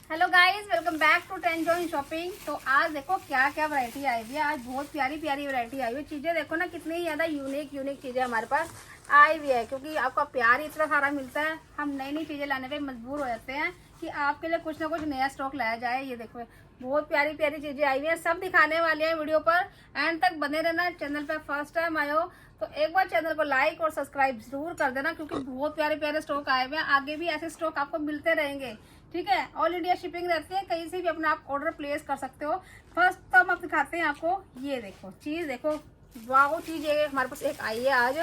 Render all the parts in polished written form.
Hello guys, welcome back to Tenjoy shopping. तो आज देखो क्या क्या वैरायटी आई हुई है। आज बहुत प्यारी प्यारी वैरायटी आई हुई है। चीजें देखो ना, कितनी ज्यादा यूनिक चीजें हमारे पास आई हुई है, क्योंकि आपका प्यार इतना सारा मिलता है। हम नई नई चीजें लाने पे मजबूर हो जाते हैं कि आपके लिए कुछ ना कुछ नया स्टॉक लाया जाए। ये देखो बहुत प्यारी प्यारी चीजें आई हुई है, सब दिखाने वाले हैं वीडियो पर। एंड तक बने रहना। चैनल पर फर्स्ट टाइम आए हो तो एक बार चैनल को लाइक और सब्सक्राइब जरूर कर देना, क्योंकि बहुत प्यारे प्यारे स्टॉक आए हुए हैं। आगे भी ऐसे स्टॉक आपको मिलते रहेंगे, ठीक है। ऑल इंडिया शिपिंग रहती है, कहीं से भी अपना आप ऑर्डर प्लेस कर सकते हो। फर्स्ट तो हम दिखाते हैं आपको। ये देखो चीज, देखो वाह चीज ये हमारे पास एक आई है आज।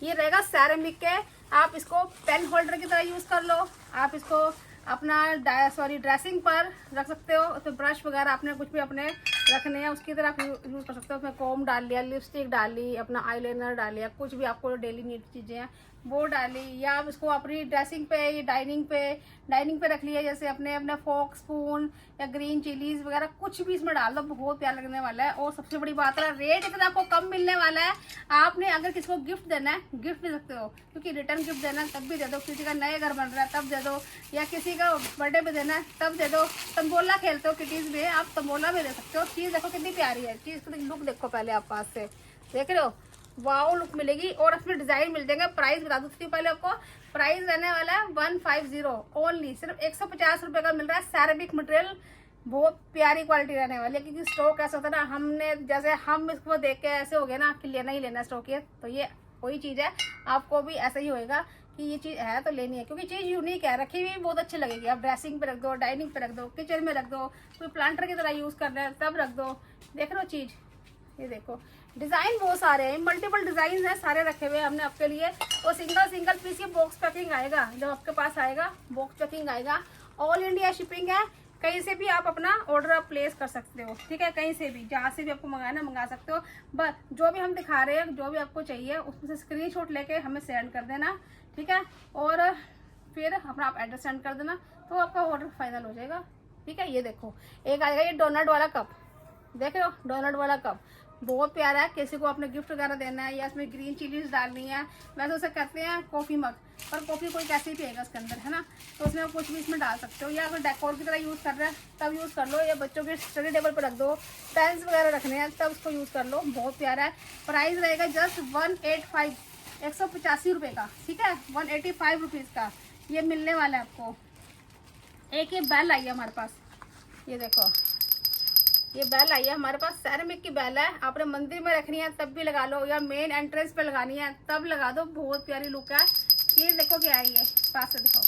ये रहेगा सेरेमिक के। आप इसको पेन होल्डर की तरह यूज कर लो। आप इसको अपना ड्रेसिंग पर रख सकते हो। उसमें ब्रश वगैरह आपने कुछ भी अपने रखने हैं उसकी तरह आप यूज कर सकते हो। उसमें कोम डाल लिया, लिपस्टिक डाल ली, अपना आईलाइनर डाल लिया, कुछ भी आपको डेली नीड चीजें हैं वो डाली। या आप इसको अपनी ड्रेसिंग पे, ये डाइनिंग पे रख लिया, जैसे अपने फोक स्पून या ग्रीन चिलीज वगैरह कुछ भी इसमें डाल दो, बहुत प्यार लगने वाला है। और सबसे बड़ी बात है, रेट इतना आपको कम मिलने वाला है। आपने अगर किसी को गिफ्ट देना है, गिफ्ट दे सकते हो, क्योंकि रिटर्न गिफ्ट देना तब भी दे दो, किसी का नया घर बन रहा है तब दे दो, या किसी का बर्थडे पे देना है तब दे दो। तंबोला खेलते हो किटीज में, आप तंबोला में दे सकते हो। चीज देखो कितनी प्यारी है। चीज की लुक देखो पहले आप पास से, देख रहे हो, वाओ लुक मिलेगी। और इसमें डिजाइन मिल जाएंगे। प्राइस बता दूँ पहले आपको, प्राइस रहने वाला है 150 ओनली, सिर्फ 150 रुपए का मिल रहा है। सेरेमिक मटेरियल, बहुत प्यारी क्वालिटी रहने वाली है। क्योंकि स्टॉक ऐसा होता है ना, हमने जैसे हम इसको देख के ऐसे हो गए ना कि लेना ही लेना स्टॉक है, तो ये वही चीज है। आपको भी ऐसा ही होएगा कि ये चीज है तो लेनी है, क्योंकि चीज यूनिक है, रखी हुई बहुत अच्छी लगेगी। आप ड्रेसिंग पे रख दो, डाइनिंग पे रख दो, किचन में रख दो, कोई प्लांटर की तरह यूज करना है तब रख दो। देख रहे हो चीज, ये देखो डिजाइन बहुत सारे हैं, मल्टीपल डिजाइन है, सारे रखे हुए हैं हमने आपके लिए। और सिंगल पीस की बॉक्स पैकिंग आएगा, जब आपके पास आएगा बॉक्स पैकिंग आएगा। ऑल इंडिया शिपिंग है, कहीं से भी आप अपना ऑर्डर प्लेस कर सकते हो, ठीक है। कहीं से भी, जहाँ से भी आपको मंगाना मंगा सकते हो। बस जो भी हम दिखा रहे हैं, जो भी आपको चाहिए उसमें से स्क्रीनशॉट लेके हमें सेंड कर देना, ठीक है। और फिर अपना आप एड्रेस सेंड कर देना, तो आपका ऑर्डर फाइनल हो जाएगा, ठीक है। ये देखो एक आएगा ये डोनट वाला कप, देख रहे हो डोनट वाला कप, बहुत प्यारा है। किसी को अपने गिफ्ट वगैरह देना है, या इसमें ग्रीन चिलीज डालनी है, वैसे उसे कहते हैं कॉफी मग, पर कॉफी कोई कैसे ही पिएगा उसके अंदर, है ना। तो उसमें कुछ भी इसमें डाल सकते हो, या अगर डेकोर की तरह यूज कर रहे हैं तब यूज कर लो, या बच्चों के स्टडी टेबल पर रख दो, पेन्स वगैरह रखने हैं तब उसको यूज कर लो। बहुत प्यारा है। प्राइस रहेगा जस्ट 185, 185 रुपये का, ठीक है। 185 रुपीज का ये मिलने वाला है आपको। एक ये बेल आई है हमारे पास, ये देखो ये बेल आई है हमारे पास, सेरेमिक की बेल है। आपने मंदिर में रखनी है तब भी लगा लो, या मेन एंट्रेंस पे लगानी है तब लगा दो, बहुत प्यारी लुक है। ये देखो क्या आई है, पास से दिखाओ।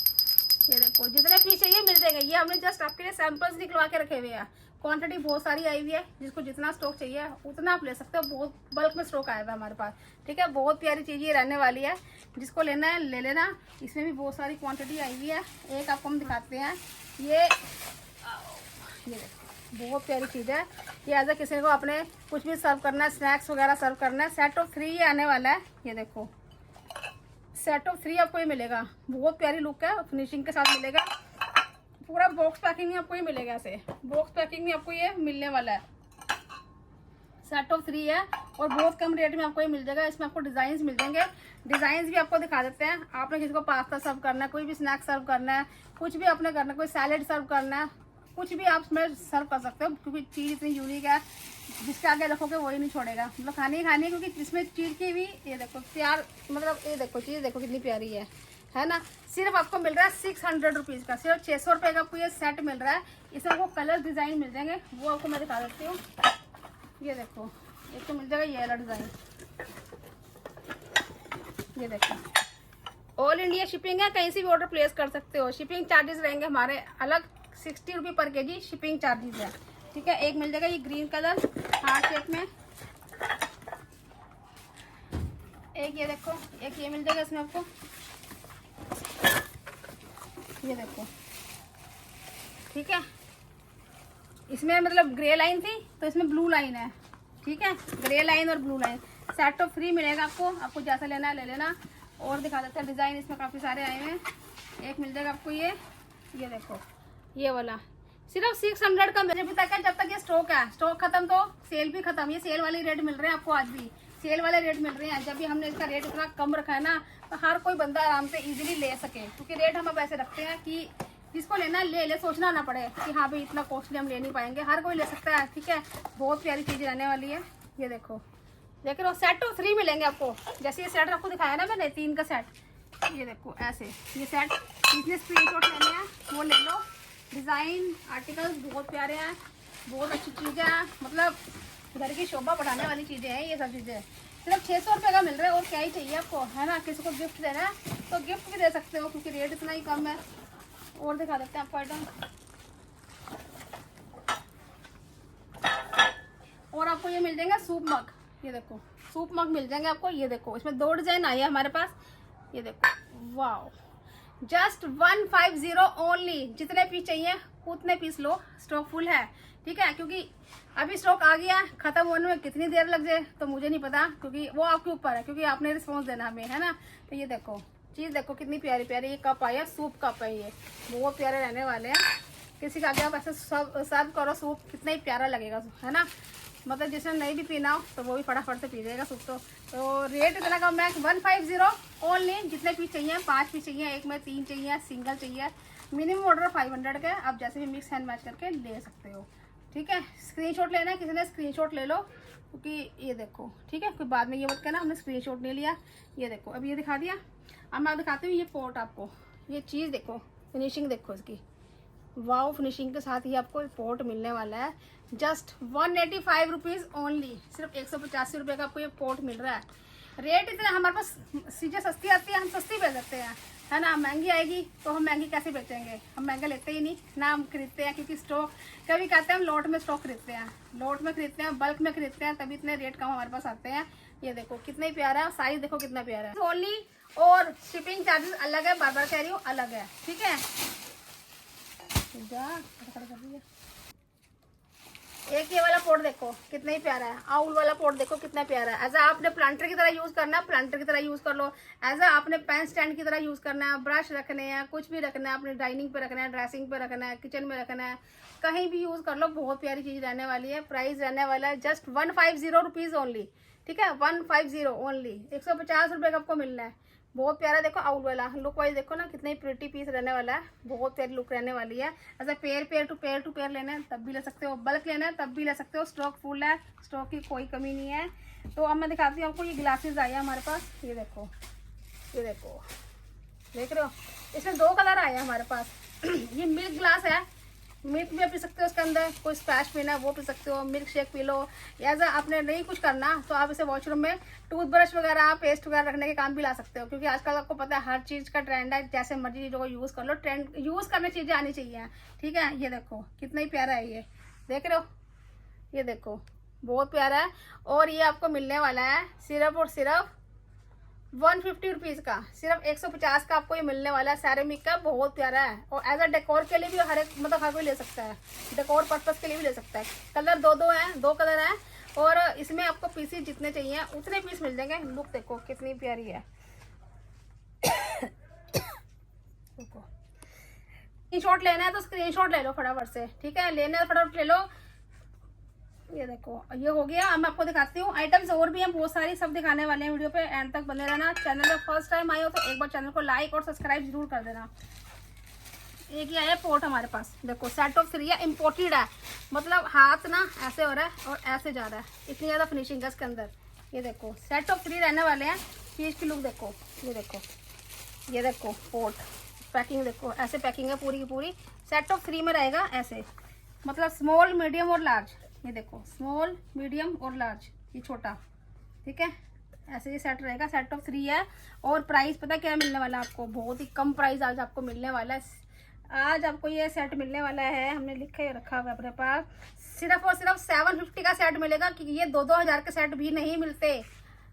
ये देखो जितने पीस चाहिए मिल जाएंगे। ये हमने जस्ट आपके लिए सैंपल्स निकलवा के रखे हुए हैं। क्वांटिटी बहुत सारी आई हुई है, जिसको जितना स्टॉक चाहिए उतना आप ले सकते हो। बहुत बल्क में स्टॉक आया हुआ है हमारे पास, ठीक है। बहुत प्यारी चीज ये रहने वाली है, जिसको लेना है ले लेना। इसमें भी बहुत सारी क्वांटिटी आई हुई है। एक आपको हम दिखाते हैं, ये देखो बहुत प्यारी चीज़ है। ये एज किसी को अपने कुछ भी सर्व करना है, स्नैक्स वगैरह सर्व करना है, सेट ऑफ 3 ये आने वाला है। ये देखो सेट ऑफ 3 आपको ये मिलेगा, बहुत प्यारी लुक है, फिनिशिंग के साथ मिलेगा। पूरा बॉक्स पैकिंग में आपको ये मिलेगा, ऐसे बॉक्स पैकिंग में आपको ये मिलने वाला है। सेट ऑफ 3 है और बहुत कम रेट में आपको ये मिल जाएगा। इसमें आपको डिजाइन मिल जाएंगे, डिजाइन भी आपको दिखा देते हैं। आपने किसी को पास्ता सर्व करना है, कोई भी स्नैक्स सर्व करना है, कुछ भी आपने करना है, कोई सैलेड सर्व करना है, कुछ भी आप इसमें सर्व कर सकते हो। क्योंकि चीज़ इतनी यूनिक है, जिसके आगे रखोगे वही नहीं छोड़ेगा, मतलब खानी ही खानी है। क्योंकि इसमें चीज़ की भी ये देखो प्यार, मतलब ये देखो चीज़ देखो कितनी प्यारी है ना। सिर्फ आपको मिल रहा है 600 रुपीज़ का, सिर्फ 600 रुपये का आपको ये सेट मिल रहा है। इसमें आपको कलर डिज़ाइन मिल जाएंगे, वो आपको मैं दिखा देती हूँ। ये देखो एक तो मिल जाएगा ये वाला डिज़ाइन, ये देखो ऑल इंडिया शिपिंग है, कहीं से भी ऑर्डर प्लेस कर सकते हो। शिपिंग चार्जेस रहेंगे हमारे अलग, 60 रुपये पर केजी शिपिंग चार्जेस है, ठीक है। एक मिल जाएगा ये ग्रीन कलर हार्ट शेप में, एक ये देखो, एक ये मिल जाएगा इसमें आपको, ये देखो, ठीक है। इसमें मतलब ग्रे लाइन थी तो इसमें ब्लू लाइन है, ठीक है। ग्रे लाइन और ब्लू लाइन सेट ऑफ 3 मिलेगा आपको जैसा लेना है ले लेना। और दिखा देते हैं डिज़ाइन, इसमें काफ़ी सारे आए हुए हैं। एक मिल जाएगा आपको ये देखो ये वाला, सिर्फ 600 का मेरे अभी तक है। जब तक ये स्टॉक है, स्टॉक खत्म तो सेल भी खत्म। ये सेल वाले रेट मिल रहे हैं आपको, आज भी सेल वाले रेट मिल रहे हैं। जब भी हमने इसका रेट इतना कम रखा है ना, तो हर कोई बंदा आराम से इजीली ले सके, क्योंकि रेट हम अब ऐसे रखते हैं कि जिसको लेना ले ले, सोचना ना पड़े कि हाँ भाई इतना कॉस्टली हम ले नहीं पाएंगे, हर कोई ले सकता है। ठीक है, बहुत प्यारी चीज़ रहने वाली है। ये देखो, देख रहे हो, सेट ऑफ 3 मिलेंगे आपको। जैसे ये सेट आपको दिखाया ना मैंने, 3 का सेट, ये देखो ऐसे ये सेट। जितने स्क्रीनशॉट लेने हैं वो ले लो। डिज़ाइन आर्टिकल्स बहुत प्यारे हैं, बहुत अच्छी चीज़ें हैं, मतलब घर की शोभा बढ़ाने वाली चीज़ें हैं ये सब चीज़ें। सिर्फ 600 रुपये का मिल रहा है, और क्या ही चाहिए आपको, है ना। किसी को गिफ्ट देना है तो गिफ्ट भी दे सकते हो, क्योंकि रेट इतना ही कम है। और दिखा देते हैं आपको आइटम। और आपको ये मिल जाएंगे सूप मग, ये देखो सूप मग मिल जाएंगे आपको। ये देखो, इसमें 2 डिजाइन आई है हमारे पास। ये देखो, वाओ, जस्ट 150 ओनली। जितने पीस चाहिए उतने पीस लो, स्टॉक फुल है। ठीक है, क्योंकि अभी स्टॉक आ गया, खत्म होने में कितनी देर लग जाए तो मुझे नहीं पता, क्योंकि वो आपके ऊपर है, क्योंकि आपने रिस्पॉन्स देना हमें, है ना। तो ये देखो चीज़ देखो कितनी प्यारी प्यारी। ये कप आया, सूप कप है, ये बहुत प्यारे रहने वाले हैं। किसी का आगे आप ऐसे सर्व करो सूप, कितना ही प्यारा लगेगा, है ना। मतलब जिसने नहीं भी पीना हो तो वो भी फटाफट से पी जाएगा सूप। तो रेट इतना कम है, 150 ओनली। जितने पीस चाहिए, 5 पीस चाहिए, एक में 3 चाहिए, सिंगल चाहिए। मिनिमम ऑर्डर 500 का है, आप जैसे भी मिक्स एंड मैच करके ले सकते हो। ठीक है, स्क्रीनशॉट लेना है, किसी ने स्क्रीनशॉट ले लो, क्योंकि ये देखो, ठीक है, कोई बाद में ये मत कहना हमने स्क्रीनशॉट नहीं लिया। ये देखो, अब ये दिखा दिया। अब मैं दिखाती हूँ ये पोर्ट आपको। ये चीज़ देखो, फिनिशिंग देखो इसकी, वाओ, फिनिशिंग के साथ ही आपको पोर्ट मिलने वाला है। Just 185 rupees only. सिर्फ 185 रुपये का आपको ये पोर्ट मिल रहा है। रेट इतना, हमारे पास चीज़ें सस्ती आती है, हम सस्ती बेच सकते हैं, है ना। महंगी आएगी तो हम महंगी कैसे बेचेंगे, हम महंगा लेते ही नहीं ना, हम खरीदते हैं। क्योंकि स्टॉक कभी कहते हैं हम लॉट में स्टॉक खरीदते हैं, लॉट में खरीदते हैं, बल्क में खरीदते हैं, तभी इतने रेट कम हमारे पास आते हैं। ये देखो कितना ही प्यारा है, साइज देखो कितना प्यारा है ओनली। और शिपिंग चार्जेस अलग है, बार बार कह रही हूँ, अलग है। ठीक है, एक ये वाला पोर्ट देखो कितना ही प्यारा है। आउल वाला पोर्ट देखो कितना प्यारा है। एज आपने प्लांटर की तरह यूज करना है, प्लांटर की तरह यूज कर लो। एज आपने पेन स्टैंड की तरह यूज करना है, ब्रश रखने हैं, कुछ भी रखना है, अपने डाइनिंग पे रखना है, ड्रेसिंग पे रखना है, किचन में रखना है, कहीं भी यूज कर लो। बहुत प्यारी चीज रहने वाली है। प्राइस रहने वाला है जस्ट 150 रुपीज ओनली। ठीक है, 150 ओनली। 150 रुपये का आपको मिलना है। बहुत प्यारा देखो, आउल वाला लुक वाइज देखो ना, कितनी प्रिटी पीस रहने वाला है, बहुत प्यारी लुक रहने वाली है। ऐसा पेयर टू पेयर लेना है तब भी ले सकते हो, बल्क लेना है तब भी ले सकते हो। स्टॉक फुल है, स्टॉक की कोई कमी नहीं है। तो अब मैं दिखाती हूँ आपको, ये ग्लासेस आए हैं हमारे पास। ये देखो, ये देखो, देख रहे हो, इसमें 2 कलर आए हैं हमारे पास। ये मिल्क ग्लास है, मिल्क भी पी सकते हो उसके अंदर, कोई स्पैश पीना है वो पी सकते हो, मिल्क शेक पी लो। या आपने नहीं कुछ करना तो आप इसे वॉशरूम में टूथब्रश वगैरह, पेस्ट वगैरह रखने के काम भी ला सकते हो। क्योंकि आजकल आपको पता है हर चीज़ का ट्रेंड है, जैसे मर्जी चीज़ों को यूज़ कर लो, ट्रेंड यूज़ करने चीज़ें आनी चाहिए। ठीक है, ये देखो कितना ही प्यारा है, ये देख रहे हो, ये देखो बहुत प्यारा है। और ये आपको मिलने वाला है सिर्फ और सिर्फ 150 रुपीज़ का। सिर्फ 150 का आपको ये मिलने वाला है। सैरेमिक का, बहुत प्यारा है। और एज अ डेकोर के लिए भी हर एक, मतलब हर कोई ले सकता है, डेकोर पर्पस के लिए भी ले सकता है। कलर 2 हैं, 2 कलर हैं। और इसमें आपको पीसेस जितने चाहिए उतने पीस मिल जाएंगे। लुक देखो कितनी प्यारी है। स्क्रीनशॉट लेना है तो स्क्रीनशॉट ले लो फटाफट से। ठीक है, लेना है फटाफट ले लो। ये देखो, ये हो गया। अब मैं आपको दिखाती हूँ आइटम्स, और भी हैं बहुत सारी, सब दिखाने वाले हैं। वीडियो पे एंड तक बने रहना। चैनल पे फर्स्ट टाइम आए हो तो एक बार चैनल को लाइक और सब्सक्राइब जरूर कर देना। एक ही आया पोर्ट हमारे पास, देखो सेट ऑफ 3 है, इम्पोर्टेड है। मतलब हाथ ना ऐसे हो रहा है और ऐसे जा रहा है, इतनी ज़्यादा फिनिशिंग है इसके अंदर। ये देखो सेट ऑफ 3 रहने वाले हैं। चीज़ की लुक देखो, ये देखो, ये देखो पोर्ट पैकिंग देखो, ऐसे पैकिंग है पूरी की पूरी। सेट ऑफ 3 में रहेगा ऐसे, मतलब स्मॉल, मीडियम और लार्ज। ये देखो स्मॉल, मीडियम और लार्ज, ये छोटा। ठीक है, ऐसे ये सेट रहेगा। सेट ऑफ 3 है। और प्राइस पता क्या मिलने वाला है आपको, बहुत ही कम प्राइस आज आपको मिलने वाला है। आज आपको ये सेट मिलने वाला है, हमने लिखे रखा हुआ अपने पास, सिर्फ और सिर्फ 750 का सेट मिलेगा। क्योंकि ये 2-2 हज़ार के सेट भी नहीं मिलते।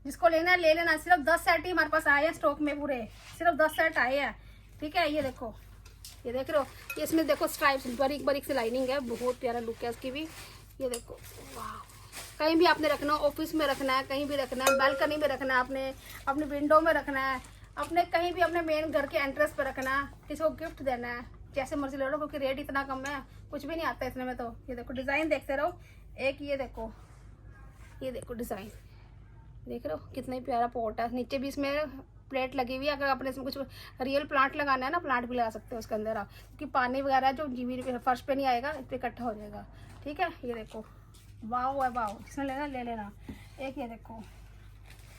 जिसको लेना है ले लेना। सिर्फ 10 सेट ही हमारे पास आए हैं स्टॉक में, पूरे सिर्फ 10 सेट आए हैं। ठीक है, ये देखो, ये देख रहे हो, ये इसमें देखो स्ट्राइप्स, बारीक बारीक से लाइनिंग है, बहुत प्यारा लुक है इसकी भी। ये देखो, वाह, कहीं भी आपने रखना, ऑफिस में रखना है, कहीं भी रखना है, बालकनी में रखना है, आपने अपनी विंडो में रखना है, अपने कहीं भी अपने मेन घर के एंट्रेंस पे रखना है, किसी को गिफ्ट देना है, जैसे मर्जी ले लो। क्योंकि रेट इतना कम है, कुछ भी नहीं आता इसमें में। तो ये देखो डिज़ाइन देखते रहो। एक ये देखो, ये देखो डिज़ाइन देख रहे हो, कितना ही प्यारा पोर्ट है। नीचे भी इसमें प्लेट लगी हुई है। अगर अपने इसमें कुछ रियल प्लांट लगाना है ना, प्लांट भी लगा सकते हो उसके अंदर आप, क्योंकि पानी वगैरह जो जीवी फर्श पे नहीं आएगा, इस पर इकट्ठा हो जाएगा। ठीक है, ये देखो वाव है वाव, जिसमें लेना ले लेना। एक ये देखो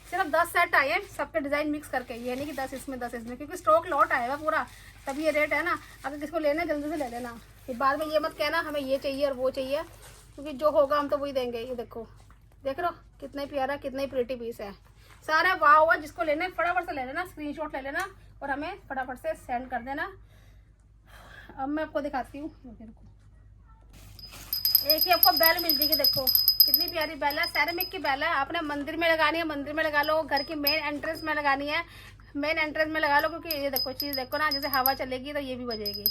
सिर्फ 10 सेट आए हैं, सबके डिज़ाइन मिक्स करके, ये नहीं कि 10 इसमें 10 इसमें, क्योंकि स्टॉक लॉट आएगा पूरा, तभी ये रेट है ना। अगर किसको लेना है जल्दी से ले लेना, फिर बाद में ये मत कहना हमें ये चाहिए और वो चाहिए, क्योंकि जो होगा हम तो वही देंगे। ये देखो, देख रहे हो कितना प्यारा, कितना प्रिटी पीस है, सारा वाव है। जिसको लेना है फटाफट से ले लेना, स्क्रीनशॉट ले लेना और हमें फटाफट से सेंड कर देना। अब मैं आपको दिखाती हूँ, एक ही आपको बेल मिल जाएगी, देखो कितनी प्यारी बेल है, सेरेमिक की बेल है। आपने मंदिर में लगानी है, मंदिर में लगा लो, घर की मेन एंट्रेंस में लगानी है, मेन एंट्रेंस में लगा लो, क्योंकि ये देखो चीज़ देखो ना, जैसे हवा चलेगी तो ये भी बजेगी।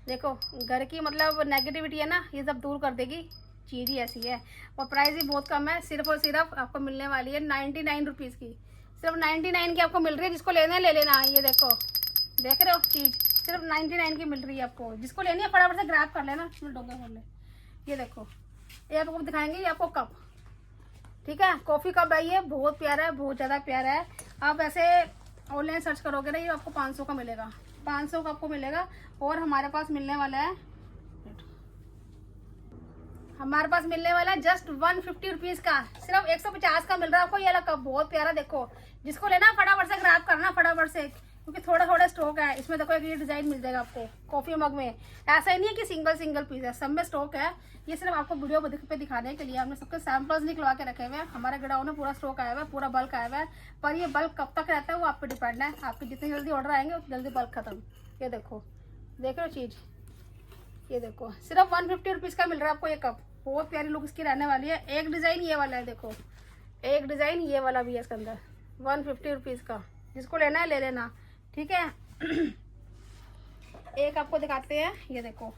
देखो घर की मतलब नेगेटिविटी है ना, ये सब दूर कर देगी, चीज़ ही ऐसी है। और प्राइस भी बहुत कम है, सिर्फ और सिर्फ आपको मिलने वाली है 99 रुपीज़ की, सिर्फ 99 की आपको मिल रही है। जिसको लेना है ले लेना। ये देखो देख रहे हो, चीज़ सिर्फ 99 की मिल रही है आपको। जिसको लेनी है फटाफट से ग्रैब कर लेना, डोंगे खोल ले। ये देखो, ये आपको दिखाएंगे, ये आपको कप, ठीक है, कॉफ़ी कप है, ये बहुत प्यारा है, बहुत ज़्यादा प्यारा है। आप ऐसे ऑनलाइन सर्च करोगे ना, ये आपको 500 का मिलेगा, 500 का आपको मिलेगा। और हमारे पास मिलने वाला है, हमारे पास मिलने वाला है जस्ट 150 रुपीज़ का, सिर्फ 150 का मिल रहा है आपको ये वाला कप, बहुत प्यारा। देखो जिसको लेना फटाफट से ग्रैब करना, फटाफट से, क्योंकि थोड़ा थोड़ा स्टॉक है इसमें। देखो एक ये डिजाइन मिल जाएगा आपको कॉफी मग में, ऐसा ही नहीं है कि सिंगल पीस है, सब में स्टॉक है। ये सिर्फ आपको वीडियो पे दिखाने के लिए हमने सबके सैंपल्स निकलवा के रखे हुए हैं। हमारे गोडाउन में पूरा स्टॉक आया हुआ है, पूरा बल्क आया हुआ है, पर ये बल्क कब तक रहता है वो आप पे डिपेंड है। आपके जितनी जल्दी ऑर्डर आएंगे उतनी जल्दी बल्क खत्म। ये देखो, देख रहे हो चीज़, ये देखो सिर्फ 150 रुपीज़ का मिल रहा है आपको ये कप, बहुत प्यारी लुक इसकी रहने वाली है। एक डिज़ाइन ये वाला है, देखो एक डिज़ाइन ये वाला भी है इसके अंदर, 150 रुपीज़ का। जिसको लेना है ले लेना, ठीक है। एक आपको दिखाते हैं, ये देखो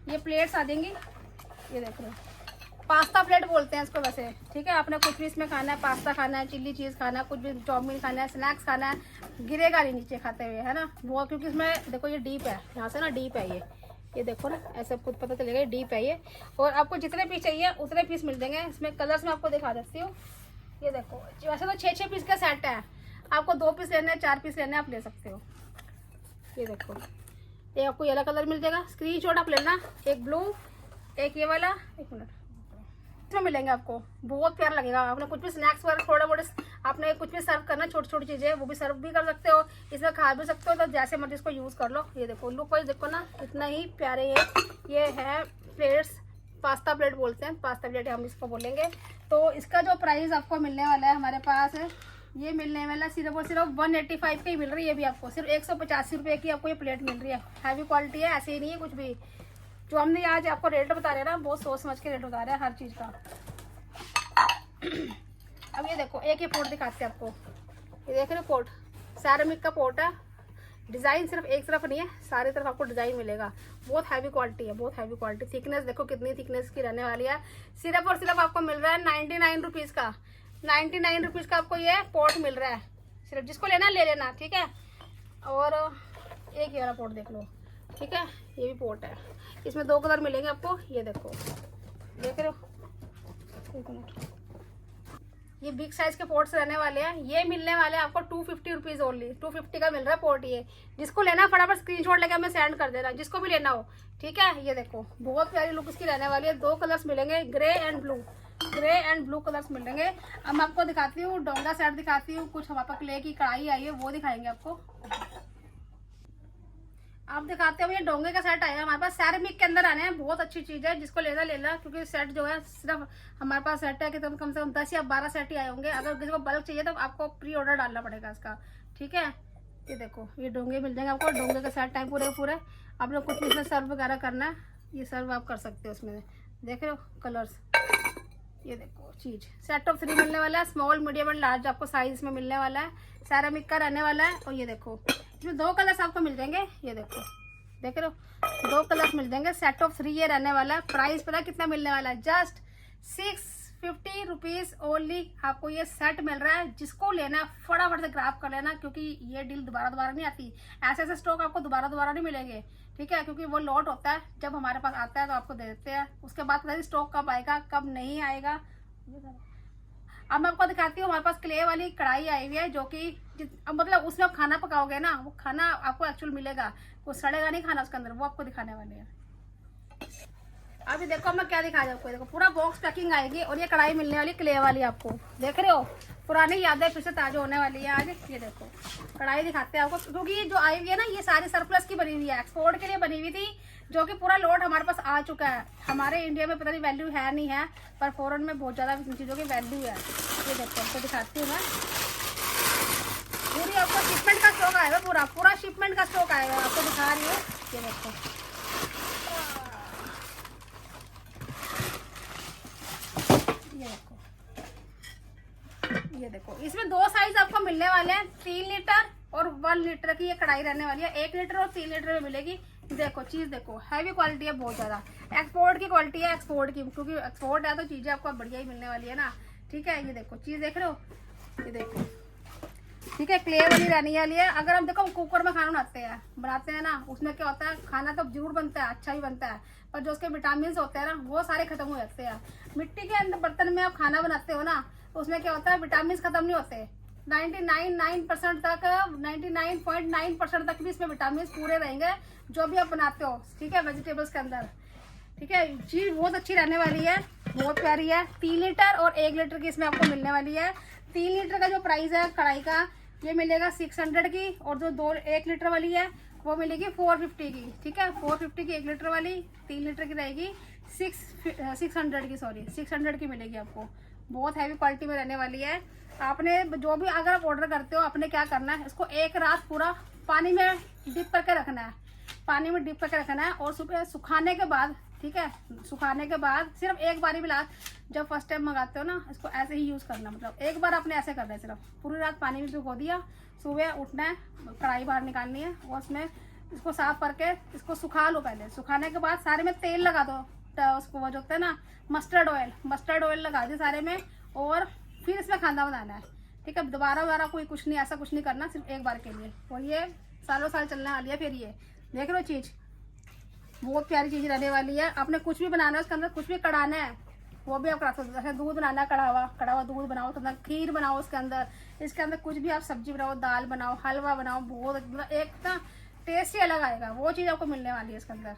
ये प्लेट्स आ जाएंगी, ये देख लो, पास्ता प्लेट बोलते हैं इसको वैसे, ठीक है। आपने कुछ भी इसमें खाना है, पास्ता खाना है, चिल्ली चीज़ खाना है, कुछ भी चाउमीन खाना है, स्नैक्स खाना है, गिरेगा नहीं नीचे खाते हुए, है ना वो, क्योंकि इसमें देखो ये डीप है, यहाँ से ना डीप है ये देखो ना, ऐसा कुछ पता चलेगा डीप है ये। और आपको जितने पीस चाहिए उतने पीस मिल जाएंगे। इसमें कलर्स में आपको दिखा देती हूँ, ये देखो वैसे तो 6-6 पीस का सेट है, आपको 2 पीस लेने हैं, 4 पीस लेने हैं, आप ले सकते हो। ये देखो ये आपको येलो कलर मिल जाएगा, स्क्रीनशॉट आप लेना, एक ब्लू, एक ये वाला, एक मिनट इसमें मिलेंगे आपको, बहुत प्यारा लगेगा। आपने कुछ भी स्नैक्स वगैरह थोड़ा बहुत आपने कुछ भी सर्व करना, छोटी छोटी चीज़ें वो भी सर्व भी कर सकते हो, इसमें खा भी सकते हो, तो जैसे मर्जी इसको यूज़ कर लो। ये देखो लुक वाइज देखो ना कितना ही प्यारे ये है प्लेट्स, पास्ता प्लेट बोलते हैं, पास्ता प्लेट हम इसको बोलेंगे। तो इसका जो प्राइस आपको मिलने वाला है हमारे पास है, ये मिलने वाला सिर्फ और सिर्फ 185 की मिल रही है। ये भी आपको सिर्फ 185 रुपये की आपको ये प्लेट मिल रही है, हैवी क्वालिटी है, ऐसे ही नहीं है कुछ भी। जो हमने आज आपको रेट बता रहे हैं ना, बहुत सोच समझ के रेट बता रहे हैं हर चीज़ का। अब ये देखो एक ही पोर्ट दिखाते हैं आपको, ये देख रहे हो पोर्ट, सेरेमिक का पोर्ट है, डिज़ाइन सिर्फ एक तरफ नहीं है, सारी तरफ आपको डिज़ाइन मिलेगा। बहुत हैवी क्वालिटी है, बहुत हैवी क्वालिटी। थिकनेस देखो कितनी थिकनेस की रहने वाली है। सिर्फ और सिर्फ आपको मिल रहा है 99 रुपीज़ का, 99 रुपीज़ का आपको ये पोर्ट मिल रहा है। सिर्फ जिसको लेना ले लेना, ठीक है। और एक ये वाला पोर्ट देख लो, ठीक है, ये भी पोर्ट है, इसमें 2 कलर मिलेंगे आपको। ये देखो देख रहे हो, एक मिनट, ये बिग साइज के पोर्ट्स रहने वाले हैं। ये मिलने वाले हैं आपको 250 रुपीज़ ओनली, 250 का मिल रहा है पोर्ट ये। जिसको लेना है फटाफट स्क्रीनशॉट लेकर हमें सेंड कर देना, जिसको भी लेना हो, ठीक है। ये देखो बहुत प्यारी लुक इसकी रहने वाली है, 2 कलर्स मिलेंगे, grey and blue, grey and blue colours मिलेंगे। अब मैं आपको दिखाती हूँ डोंगा सेट दिखाती हूँ, कुछ हमारे पास क्ले की कढ़ाई आई है वो दिखाएंगे आपको। आप दिखाते हो ये डोंगे का सेट आया है हमारे पास, सेरेमिक के अंदर आने हैं, बहुत अच्छी चीज़ है, जिसको लेना लेना, क्योंकि सेट जो है सिर्फ हमारे पास सेट है कि कम से कम 10 या 12 सेट ही आए होंगे। अगर किसी को बल्क चाहिए तो आपको प्री ऑर्डर डालना पड़ेगा इसका, ठीक है। ये देखो ये डोंगे मिल जाएंगे आपको, डोंगे का सेट टाइम पूरे आप लोग कुछ इसमें सर्व वगैरह करना है, ये सर्व आप कर सकते हो इसमें। देख रहे हो कलर्स, ये देखो चीज़ सेट ऑफ 3 मिलने वाला है, स्मॉल मीडियम एंड लार्ज आपको साइज में मिलने वाला है, सेरेमिक का रहने वाला है। और ये देखो इसमें 2 कलर्स आपको मिल जाएंगे, ये देखो देख रहे हो 2 कलर्स मिल जाएंगे, सेट ऑफ 3 ये रहने वाला है। प्राइस पता कितना मिलने वाला है, जस्ट 650 रुपीज़ ओनली आपको ये सेट मिल रहा है। जिसको लेना है फटाफट से ग्रैब कर लेना, क्योंकि ये डील दोबारा नहीं आती, ऐसे स्टॉक आपको दोबारा नहीं मिलेंगे, ठीक है। क्योंकि वो लॉट होता है, जब हमारे पास आता है तो आपको दे देते हैं, उसके बाद पता नहीं स्टॉक कब आएगा कब नहीं आएगा। अब मैं आपको दिखाती हूँ, हमारे पास क्ले वाली कढ़ाई आई हुई है जो कि मतलब उसमें आप खाना पकाओगे ना, वो खाना आपको एक्चुअल मिलेगा, वो सड़ेगा नहीं खाना उसके अंदर, वो आपको दिखाने वाले हैं। अभी देखो मैं क्या दिखा रही हूँ आपको, देखो पूरा बॉक्स पैकिंग आएगी और ये कढ़ाई मिलने वाली क्ले वाली आपको, देख रहे हो, पुरानी यादें फिर से ताजा होने वाली है आज। ये देखो कढ़ाई दिखाते हैं आपको, क्योंकि ये जो आई हुई है ना ये सारी सरप्लस की बनी हुई है, एक्सपोर्ट के लिए बनी हुई थी, जो कि पूरा लोड हमारे पास आ चुका है। हमारे इंडिया में पता नहीं वैल्यू है नहीं है, पर फॉरेन में बहुत ज़्यादा चीज़ों की वैल्यू है। ये देखो आपको दिखाती हूँ मैं, पूरी आपको शिपमेंट का स्टॉक आएगा, पूरा शिपमेंट का स्टॉक आएगा, आपको दिखा रही हूँ। ये देखो ये देखो इसमें 2 साइज आपको मिलने वाले हैं, 3 लीटर और 1 लीटर की ये कढ़ाई रहने वाली है, 1 लीटर और 3 लीटर में मिलेगी। देखो चीज देखो हैवी क्वालिटी है, बहुत ज्यादा एक्सपोर्ट की क्वालिटी है, एक्सपोर्ट की, क्योंकि एक्सपोर्ट है तो चीजें आपको बढ़िया ही मिलने वाली है ना। ठीक है, ये देखो चीज देख रहे हो, ये देखो ठीक है, क्ले वाली रहने वाली है। अगर हम देखो कुकर में खाना बनाते हैं ना, उसमें क्या होता है, खाना तो जरूर बनता है, अच्छा ही बनता है, पर जो उसके विटामिन होते हैं ना वो सारे खत्म हो जाते हैं। मिट्टी के अंदर बर्तन में आप खाना बनाते हो ना, तो उसमें क्या होता है, विटामिन खत्म नहीं होते, 99.9% तक 99.9% तक भी इसमें विटामिन पूरे रहेंगे जो भी आप बनाते हो। ठीक है, वेजिटेबल्स के अंदर। ठीक है, चीज बहुत अच्छी रहने वाली है, बहुत प्यारी है। 3 लीटर और 1 लीटर की इसमें आपको मिलने वाली है। 3 लीटर का जो प्राइस है कढ़ाई का, ये मिलेगा 600 की, और जो 1 लीटर वाली है वो मिलेगी 450 की। ठीक है, 450 की 1 लीटर वाली, 3 लीटर की रहेगी 600 की, सॉरी 600 की मिलेगी आपको। बहुत हैवी क्वालिटी में रहने वाली है। आपने जो भी अगर आप ऑर्डर करते हो, आपने क्या करना है, इसको एक रात पूरा पानी में डिप करके रखना है, पानी में डिप करके रखना है, और सुबह सुखाने के बाद, ठीक है, सुखाने के बाद सिर्फ एक बार ही मिला, जब फर्स्ट टाइम मंगाते हो ना, इसको ऐसे ही यूज करना, मतलब एक बार आपने ऐसे करना है, सिर्फ पूरी रात पानी में भिगो दिया, सुबह उठना है, कढ़ाई बाहर निकालनी है, और उसमें इसको साफ करके इसको सुखा लो। पहले सुखाने के बाद सारे में तेल लगा दो, तो उसको वो जो होता है ना मस्टर्ड ऑयल लगा दे सारे में, और फिर इसमें खाना बनाना है। ठीक है, दोबारा कुछ नहीं, ऐसा कुछ नहीं करना, सिर्फ एक बार के लिए, और ये सालों साल चलने वाली है। फिर ये देख लो चीज, बहुत प्यारी चीज रहने वाली है। आपने कुछ भी बनाना है, उसके अंदर कुछ भी कढ़ाना है, वो भी आप करा सकते हो। जैसे दूध बनाना है, कड़ा हुआ दूध बनाओ, तो खीर बनाओ, उसके अंदर कुछ भी आप सब्जी बनाओ, दाल बनाओ, हलवा बनाओ, बहुत मतलब एक ना टेस्ट ही अलग आएगा, वो चीज़ आपको मिलने वाली है इसके अंदर।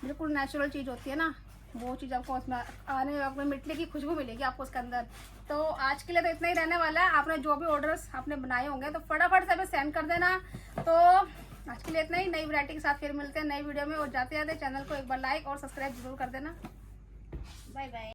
बिल्कुल नेचुरल चीज़ होती है ना, वो चीज़ आपको उसमें आने आपको मिट्टी की खुशबू मिलेगी आपको उसके अंदर। तो आज के लिए तो इतना ही रहने वाला है। आपने जो भी ऑर्डर्स आपने बनाए होंगे तो फटाफट से हमें सेंड कर देना। तो आज के लिए इतना ही, नई वैरायटी के साथ फिर मिलते हैं नई वीडियो में, और जाते जाते चैनल को एक बार लाइक और सब्सक्राइब जरूर कर देना। Bye bye.